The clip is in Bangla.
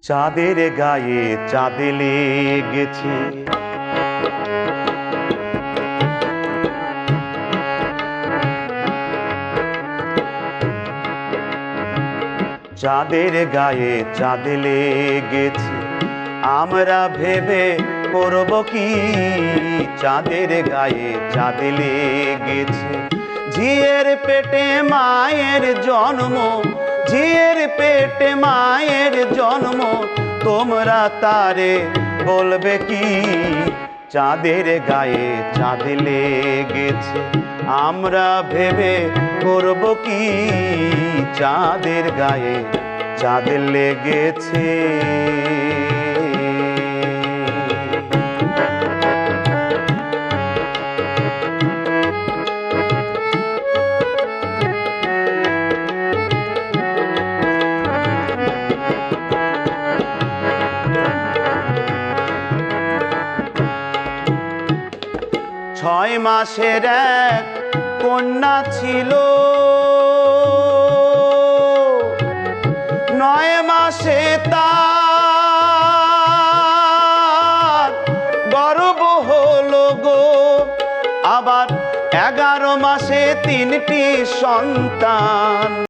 চাঁদের গায়ে চাঁদ লেগেছে, চাঁদের গায়ে চাঁদ লেগেছে, আমরা ভেবে করব কি? চাঁদের গায়ে চাঁদ লেগেছে, ঝিয়ের পেটে মায়ের জন্ম, ঝিয়ের পেটে মায়ের জন্ম, তোমরা তারে বলবে কি? চাঁদের গায়ে চাঁদ লেগেছে, আমরা ভেবে করব কি? চাঁদের গায়ে চাঁদ লেগেছে। 6 মাসের এক কন্যা ছিল, 9 মাসে তার গর্ভ হলো গো, আবার 11 মাসে 3টি সন্তান।